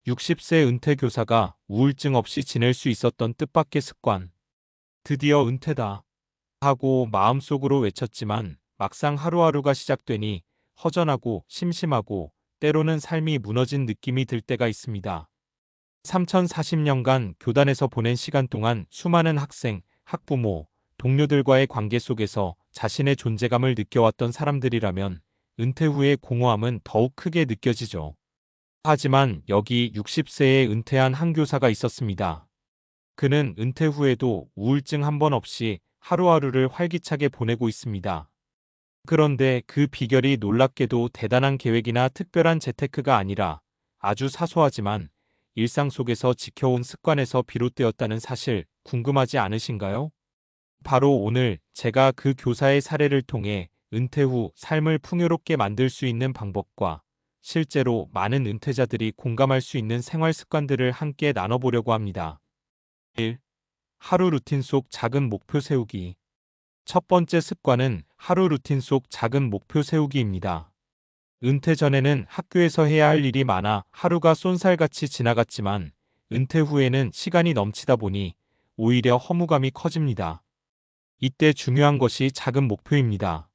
60세 은퇴 교사가 우울증 없이 지낼 수 있었던 뜻밖의 습관. 드디어 은퇴다 하고 마음속으로 외쳤지만 막상 하루하루가 시작되니 허전하고 심심하고 때로는 삶이 무너진 느낌이 들 때가 있습니다. 3040년간 교단에서 보낸 시간 동안 수많은 학생, 학부모, 동료들과의 관계 속에서 자신의 존재감을 느껴왔던 사람들이라면 은퇴 후의 공허함은 더욱 크게 느껴지죠. 하지만 여기 60세에 은퇴한 한 교사가 있었습니다. 그는 은퇴 후에도 우울증 한 번 없이 하루하루를 활기차게 보내고 있습니다. 그런데 그 비결이 놀랍게도 대단한 계획이나 특별한 재테크가 아니라 아주 사소하지만 일상 속에서 지켜온 습관에서 비롯되었다는 사실 궁금하지 않으신가요? 바로 오늘 제가 그 교사의 사례를 통해 은퇴 후 삶을 풍요롭게 만들 수 있는 방법과 실제로 많은 은퇴자들이 공감할 수 있는 생활 습관들을 함께 나눠보려고 합니다. 1. 하루 루틴 속 작은 목표 세우기. 첫 번째 습관은 하루 루틴 속 작은 목표 세우기입니다. 은퇴 전에는 학교에서 해야 할 일이 많아 하루가 쏜살같이 지나갔지만 은퇴 후에는 시간이 넘치다 보니 오히려 허무감이 커집니다. 이때 중요한 것이 작은 목표입니다.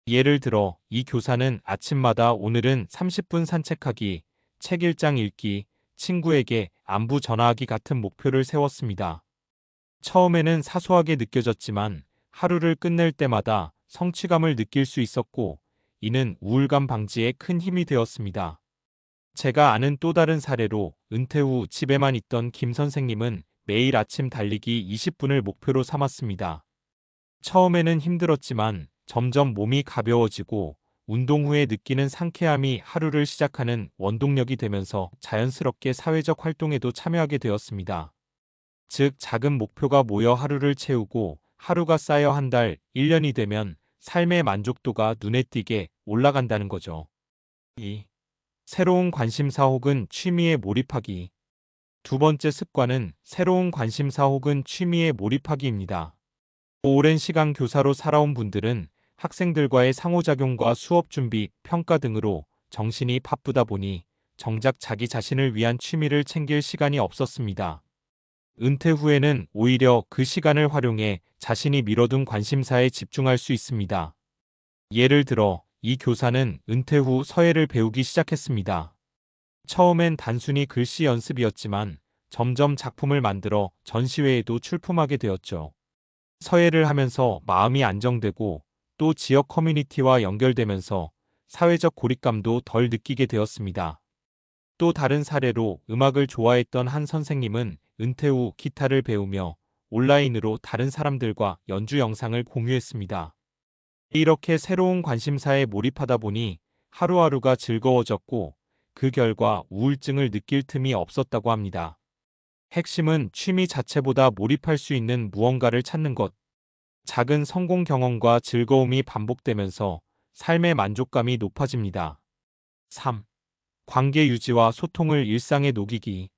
예를 들어 이 교사는 아침마다 오늘은 30분 산책하기, 책 1장 읽기, 친구에게 안부 전화하기 같은 목표를 세웠습니다. 처음에는 사소하게 느껴졌지만 하루를 끝낼 때마다 성취감을 느낄 수 있었고 이는 우울감 방지에 큰 힘이 되었습니다. 제가 아는 또 다른 사례로 은퇴 후 집에만 있던 김 선생님은 매일 아침 달리기 20분을 목표로 삼았습니다. 처음에는 힘들었지만 점점 몸이 가벼워지고 운동 후에 느끼는 상쾌함이 하루를 시작하는 원동력이 되면서 자연스럽게 사회적 활동에도 참여하게 되었습니다. 즉, 작은 목표가 모여 하루를 채우고 하루가 쌓여 한 달, 1년이 되면 삶의 만족도가 눈에 띄게 올라간다는 거죠. 2. 새로운 관심사 혹은 취미에 몰입하기. 두 번째 습관은 새로운 관심사 혹은 취미에 몰입하기입니다. 오랜 시간 교사로 살아온 분들은 학생들과의 상호작용과 수업 준비, 평가 등으로 정신이 바쁘다 보니 정작 자기 자신을 위한 취미를 챙길 시간이 없었습니다. 은퇴 후에는 오히려 그 시간을 활용해 자신이 미뤄둔 관심사에 집중할 수 있습니다. 예를 들어 이 교사는 은퇴 후 서예를 배우기 시작했습니다. 처음엔 단순히 글씨 연습이었지만 점점 작품을 만들어 전시회에도 출품하게 되었죠. 서예를 하면서 마음이 안정되고 또 지역 커뮤니티와 연결되면서 사회적 고립감도 덜 느끼게 되었습니다. 또 다른 사례로 음악을 좋아했던 한 선생님은 은퇴 후 기타를 배우며 온라인으로 다른 사람들과 연주 영상을 공유했습니다. 이렇게 새로운 관심사에 몰입하다 보니 하루하루가 즐거워졌고 그 결과 우울증을 느낄 틈이 없었다고 합니다. 핵심은 취미 자체보다 몰입할 수 있는 무언가를 찾는 것. 작은 성공 경험과 즐거움이 반복되면서 삶의 만족감이 높아집니다. 3. 관계 유지와 소통을 일상에 녹이기.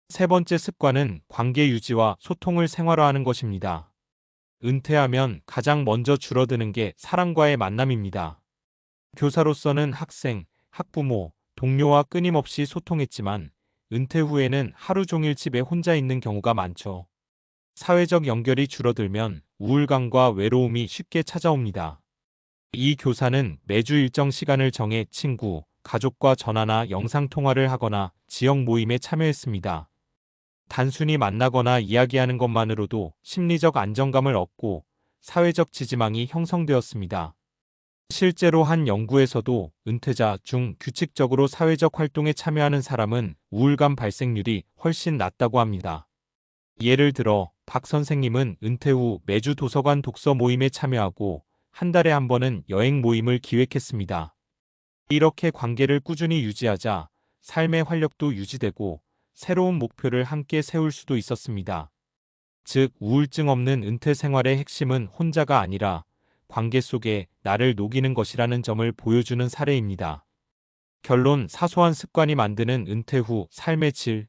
세 번째 습관은 관계 유지와 소통을 생활화하는 것입니다. 은퇴하면 가장 먼저 줄어드는 게 사람과의 만남입니다. 교사로서는 학생, 학부모, 동료와 끊임없이 소통했지만 은퇴 후에는 하루 종일 집에 혼자 있는 경우가 많죠. 사회적 연결이 줄어들면 우울감과 외로움이 쉽게 찾아옵니다. 이 교사는 매주 일정 시간을 정해 친구, 가족과 전화나 영상통화를 하거나 지역 모임에 참여했습니다. 단순히 만나거나 이야기하는 것만으로도 심리적 안정감을 얻고 사회적 지지망이 형성되었습니다. 실제로 한 연구에서도 은퇴자 중 규칙적으로 사회적 활동에 참여하는 사람은 우울감 발생률이 훨씬 낮다고 합니다. 예를 들어 박 선생님은 은퇴 후 매주 도서관 독서 모임에 참여하고 한 달에 한 번은 여행 모임을 기획했습니다. 이렇게 관계를 꾸준히 유지하자 삶의 활력도 유지되고 새로운 목표를 함께 세울 수도 있었습니다. 즉, 우울증 없는 은퇴 생활의 핵심은 혼자가 아니라 관계 속에 나를 녹이는 것이라는 점을 보여주는 사례입니다. 결론, 사소한 습관이 만드는 은퇴 후 삶의 질.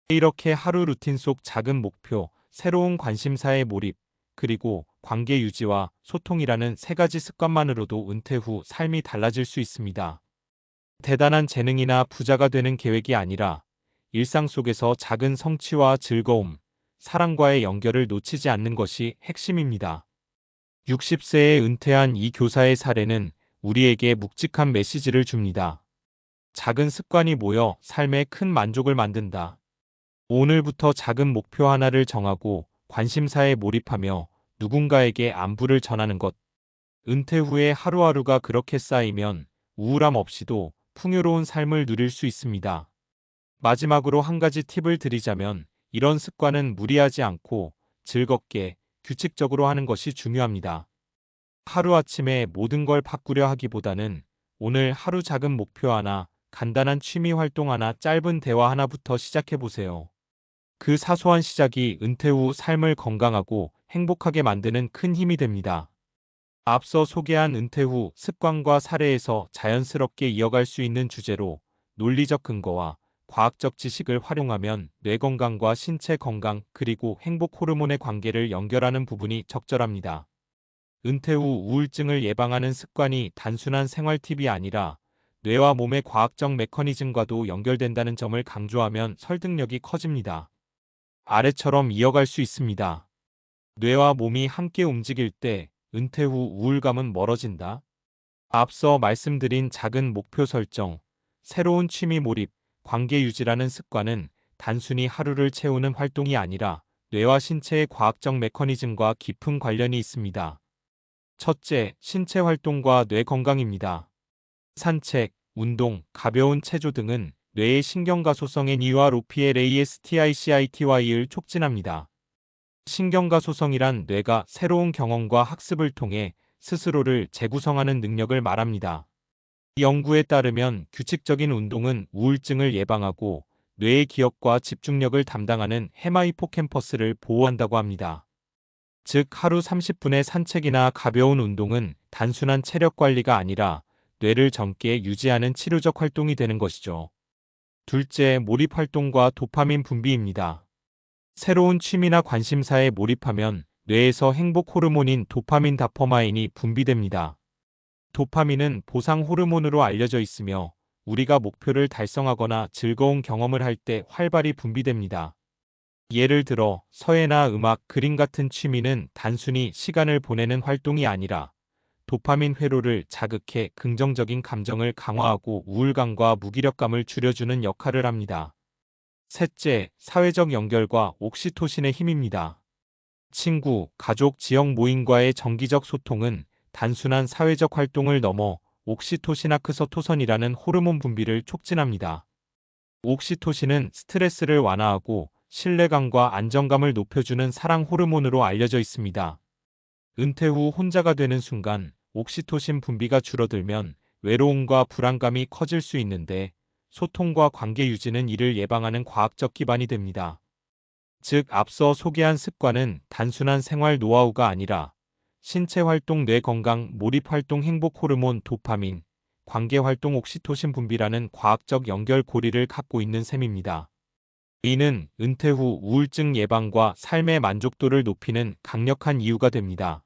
이렇게 하루 루틴 속 작은 목표, 새로운 관심사에 몰입, 그리고 관계 유지와 소통이라는 세 가지 습관만으로도 은퇴 후 삶이 달라질 수 있습니다. 대단한 재능이나 부자가 되는 계획이 아니라 일상 속에서 작은 성취와 즐거움, 사랑과의 연결을 놓치지 않는 것이 핵심입니다. 60세에 은퇴한 이 교사의 사례는 우리에게 묵직한 메시지를 줍니다. 작은 습관이 모여 삶에 큰 만족을 만든다. 오늘부터 작은 목표 하나를 정하고 관심사에 몰입하며 누군가에게 안부를 전하는 것. 은퇴 후에 하루하루가 그렇게 쌓이면 우울함 없이도 풍요로운 삶을 누릴 수 있습니다. 마지막으로 한 가지 팁을 드리자면 이런 습관은 무리하지 않고 즐겁게 규칙적으로 하는 것이 중요합니다. 하루아침에 모든 걸 바꾸려 하기보다는 오늘 하루 작은 목표 하나, 간단한 취미 활동 하나, 짧은 대화 하나부터 시작해 보세요. 그 사소한 시작이 은퇴 후 삶을 건강하고 행복하게 만드는 큰 힘이 됩니다. 앞서 소개한 은퇴 후 습관과 사례에서 자연스럽게 이어갈 수 있는 주제로 논리적 근거와 과학적 지식을 활용하면 뇌 건강과 신체 건강 그리고 행복 호르몬의 관계를 연결하는 부분이 적절합니다. 은퇴 후 우울증을 예방하는 습관이 단순한 생활 팁이 아니라 뇌와 몸의 과학적 메커니즘과도 연결된다는 점을 강조하면 설득력이 커집니다. 아래처럼 이어갈 수 있습니다. 뇌와 몸이 함께 움직일 때 은퇴 후 우울감은 멀어진다. 앞서 말씀드린 작은 목표 설정, 새로운 취미 몰입, 관계 유지라는 습관은 단순히 하루를 채우는 활동이 아니라 뇌와 신체의 과학적 메커니즘과 깊은 관련이 있습니다. 첫째, 신체 활동과 뇌 건강입니다. 산책, 운동, 가벼운 체조 등은 뇌의 신경가소성의 니와 로피엘ASTICITY를 촉진합니다. 신경가소성이란 뇌가 새로운 경험과 학습을 통해 스스로를 재구성하는 능력을 말합니다. 이 연구에 따르면 규칙적인 운동은 우울증을 예방하고 뇌의 기억과 집중력을 담당하는 해마히포캠퍼스를 보호한다고 합니다. 즉 하루 30분의 산책이나 가벼운 운동은 단순한 체력 관리가 아니라 뇌를 젊게 유지하는 치료적 활동이 되는 것이죠. 둘째, 몰입 활동과 도파민 분비입니다. 새로운 취미나 관심사에 몰입하면 뇌에서 행복 호르몬인 도파민 다퍼마인이 분비됩니다. 도파민은 보상 호르몬으로 알려져 있으며 우리가 목표를 달성하거나 즐거운 경험을 할 때 활발히 분비됩니다. 예를 들어 서예나 음악, 그림 같은 취미는 단순히 시간을 보내는 활동이 아니라 도파민 회로를 자극해 긍정적인 감정을 강화하고 우울감과 무기력감을 줄여주는 역할을 합니다. 셋째, 사회적 연결과 옥시토신의 힘입니다. 친구, 가족, 지역 모임과의 정기적 소통은 단순한 사회적 활동을 넘어 옥시토시나크서토선이라는 호르몬 분비를 촉진합니다. 옥시토신은 스트레스를 완화하고 신뢰감과 안정감을 높여주는 사랑 호르몬으로 알려져 있습니다. 은퇴 후 혼자가 되는 순간 옥시토신 분비가 줄어들면 외로움과 불안감이 커질 수 있는데 소통과 관계 유지는 이를 예방하는 과학적 기반이 됩니다. 즉, 앞서 소개한 습관은 단순한 생활 노하우가 아니라 신체 활동, 뇌 건강, 몰입 활동, 행복 호르몬, 도파민, 관계 활동, 옥시토신 분비라는 과학적 연결고리를 갖고 있는 셈입니다. 이는 은퇴 후 우울증 예방과 삶의 만족도를 높이는 강력한 이유가 됩니다.